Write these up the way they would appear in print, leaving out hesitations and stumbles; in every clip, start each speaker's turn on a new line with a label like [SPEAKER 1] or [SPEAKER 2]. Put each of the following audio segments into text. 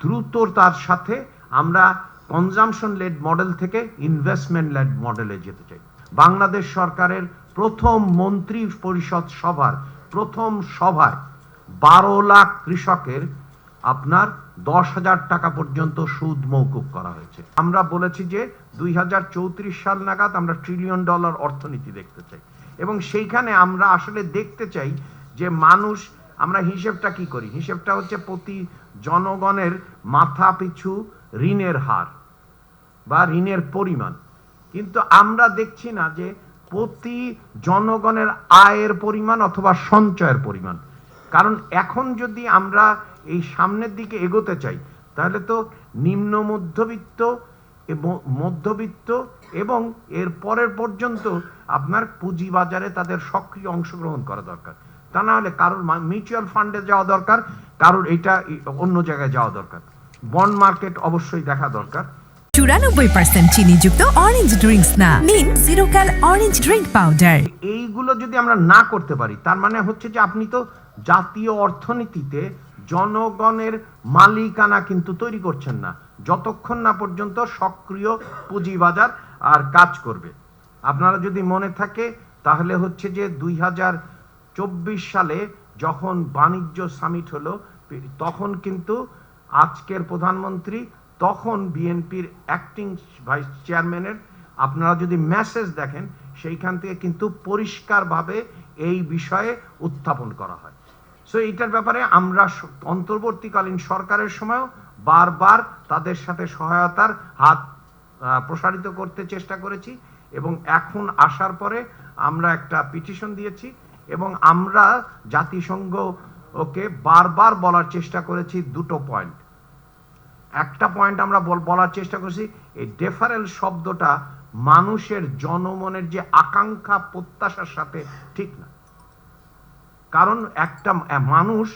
[SPEAKER 1] দ্রুততার সাথে আমরা কনজামশন লেড মডেল থেকে ইনভেস্টমেন্ট লেড মডেলে যেতে চাই। বাংলাদেশ সরকারের প্রথম মন্ত্রী পরিষদ সভার প্রথম সভায় 12 লাখ কৃষকের আপনার 10,000 টাকা পর্যন্ত সুদ মওকুফ করা হয়েছে। আমরা বলেছি যে 2034 সাল নাগাদ আমরা $1 ট্রিলিয়ন অর্থনীতি দেখতে চাই, এবং সেইখানে আমরা আসলে দেখতে চাই যে মানুষ, আমরা হিসেবটা কি করি, হিসেবটা হচ্ছে প্রতি জনগণের মাথা পিছু ঋণের হার বা ঋণের পরিমাণ, কিন্তু আমরা দেখছি না যে প্রতি জনগণের আয়ের পরিমাণ অথবা সঞ্চয়ের পরিমাণ। কারণ এখন যদি আমরা এই সামনের দিকে এগোতে চাই, তাহলে তো নিম্ন মধ্যবিত্ত মধ্যবিত্ত এবং এর পরের পর্যন্ত আপনার পুঁজিবাজারে তাদের সক্রিয় অংশগ্রহণ করা দরকার। তা না হলে কারোর মিউচুয়াল ফান্ডে যাওয়া দরকার, কারোর এটা অন্য জায়গায় যাওয়া দরকার, বন্ড মার্কেট অবশ্যই দেখা দরকার।
[SPEAKER 2] 94% চিনিযুক্ত অরেঞ্জ ড্রিঙ্কস না, নিন জিরো ক্যাল অরেঞ্জ ড্রিঙ্ক পাউডার।
[SPEAKER 1] এইগুলো যদি আমরা না করতে পারি, তার মানে হচ্ছে যে আপনি তো জাতীয় অর্থনীতিতে জনগণের মালিকানা কিন্তু তৈরি করছেন না, যতক্ষণ না পর্যন্ত সক্রিয় পুঁজিবাজার আর কাজ করবে। আপনারা যদি মনে থাকে তাহলে হচ্ছে যে 2024 সালে যখন বাণিজ্য সামিট হলো, তখন কিন্তু আজকের প্রধানমন্ত্রী, তখন বিএনপির অ্যাক্টিং ভাইস চেয়ারম্যানের, আপনারা যদি মেসেজ দেখেন সেইখান থেকে কিন্তু পরিষ্কারভাবে এই বিষয়ে উত্থাপন করা হয়। সো এইটার ব্যাপারে আমরা অন্তর্বর্তীকালীন সরকারের সময়ও বারবার তাদের সাথে সহায়তার হাত প্রসারিত করতে চেষ্টা করেছি, এবং এখন আসার পরে আমরা একটা পিটিশন দিয়েছি, এবং আমরা জাতিসংঘকে বারবার বলার চেষ্টা করেছি দুটো পয়েন্ট। একটা পয়েন্ট আমরা বলার চেষ্টা করছি, এই ডেফারেল শব্দটা মানুষের জনমনের যে আকাঙ্ক্ষা প্রত্যাশার সাথে ঠিক না। কারণ একটা মানুষ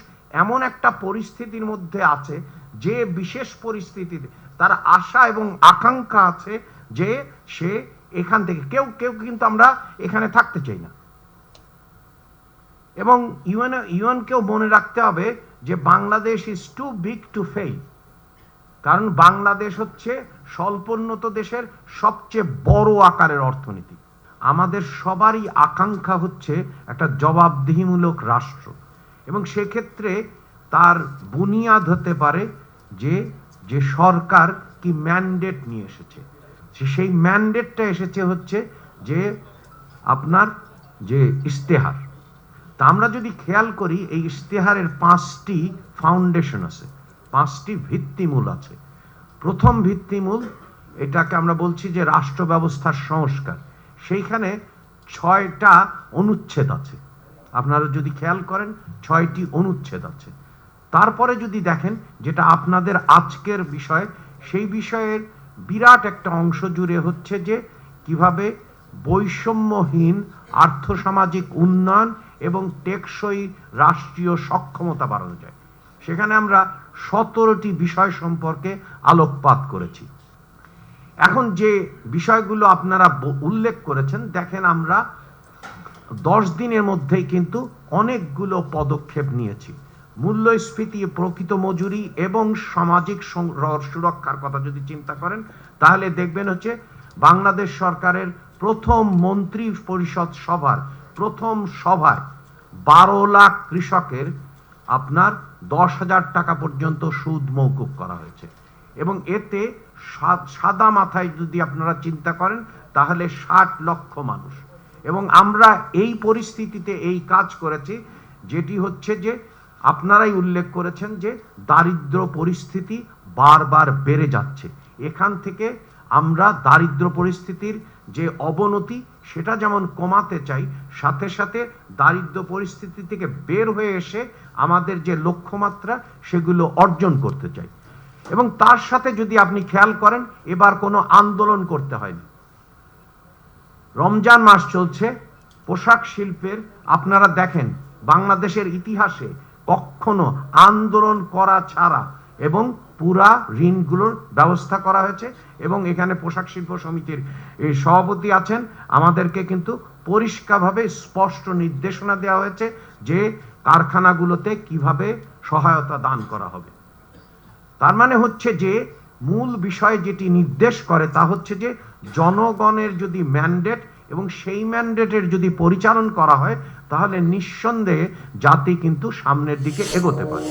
[SPEAKER 1] এমন একটা পরিস্থিতির মধ্যে আছে, যে বিশেষ পরিস্থিতিতে তার আশা এবং আকাঙ্ক্ষা আছে যে সে এখান থেকে কেউ কিন্তু আমরা এখানে থাকতে চাই না। এবং ইউএনকেও মনে রাখতে হবে যে Bangladesh is too big to fail. কারণ বাংলাদেশ হচ্ছে স্বল্পোন্নত দেশের সবচেয়ে বড় আকারের অর্থনীতি। আমাদের সবারই আকাঙ্ক্ষা হচ্ছে একটা জবাবদিহিমূলক রাষ্ট্র, এবং সেক্ষেত্রে তার বুনিয়াদ হতে পারে যে সরকার কি ম্যান্ডেট নিয়ে এসেছে। সেই ম্যান্ডেটটা এসেছে হচ্ছে যে আপনার যে ইশতেহার। তা আমরা যদি খেয়াল করি, এই ইশতেহারের 5টি ফাউন্ডেশন আছে, 5টি ভিত্তিমূল আছে। প্রথম ভিত্তিমূল, এটাকে আমরা বলছি যে রাষ্ট্র ব্যবস্থার সংস্কার। সেইখানে 6টা অনুচ্ছেদ আছে, আপনারা যদি খেয়াল করেন 6টি অনুচ্ছেদ আছে। তারপরে যদি দেখেন যেটা আপনাদের আজকের বিষয়, সেই বিষয়ের বিরাট একটা অংশ জুড়ে হচ্ছে যে কিভাবে বৈষম্যহীন আর্থসামাজিক উন্নয়ন এবং টেকসই রাষ্ট্রীয় সক্ষমতা বাড়ানো যায়। সেখানে আমরা 17টি বিষয় সম্পর্কে আলোকপাত করেছি। এখন যে বিষয়গুলো আপনারা উল্লেখ করেছেন, দেখেন আমরা 10 দিনের মধ্যেই কিন্তু অনেকগুলো পদক্ষেপ নিয়েছি। মূল্যস্ফীতি, প্রকৃত মজুরি এবং সামাজিক সুরক্ষার কথা যদি চিন্তা করেন, তাহলে দেখবেন হচ্ছে বাংলাদেশ সরকারের প্রথম মন্ত্রী পরিষদ সভার প্রথম সভায় 12 লাখ কৃষকের আপনার 10,000 টাকা পর্যন্ত সুদ মওকুফ করা হয়েছে, এবং এতে সাদা মাথায় যদি আপনারা চিন্তা করেন তাহলে 60 লক্ষ মানুষ। এবং আমরা এই পরিস্থিতিতে এই কাজ করেছি, যেটি হচ্ছে যে আপনারাই উল্লেখ করেছেন যে দারিদ্র পরিস্থিতি বারবার বেড়ে যাচ্ছে। এখান থেকে আমরা দারিদ্র পরিস্থিতির যে অবনতি, সেটা যেমন কমাতে চাই, সাথে সাথে দারিদ্র পরিস্থিতি থেকে বের হয়ে এসে আমাদের যে লক্ষ্যমাত্রা সেগুলো অর্জন করতে চাই। এবং তার সাথে যদি আপনি খেয়াল করেন, এবার কোনো আন্দোলন করতে হয়নি। রমজান মাস চলছে, পোশাক শিল্পের আপনারা দেখেন বাংলাদেশের ইতিহাসে কখনো আন্দোলন করা ছাড়া এবং পুরা ঋণগুলোর ব্যবস্থা করা হয়েছে, এবং এখানে পোশাক শিল্প সমিতির এই সভাপতি আছেন, আমাদেরকে কিন্তু পরিষ্কারভাবে স্পষ্ট নির্দেশনা দেওয়া হয়েছে যে কারখানাগুলোতে কিভাবে সহায়তা দান করা হবে। তার মানে হচ্ছে যে মূল বিষয় যেটি নির্দেশ করে তা হচ্ছে যে জনগণের যদি ম্যান্ডেট এবং সেই ম্যান্ডেটের যদি পরিচালন করা হয় তাহলে নিঃসন্দেহে জাতি কিন্তু সামনের দিকে এগোতে পারে।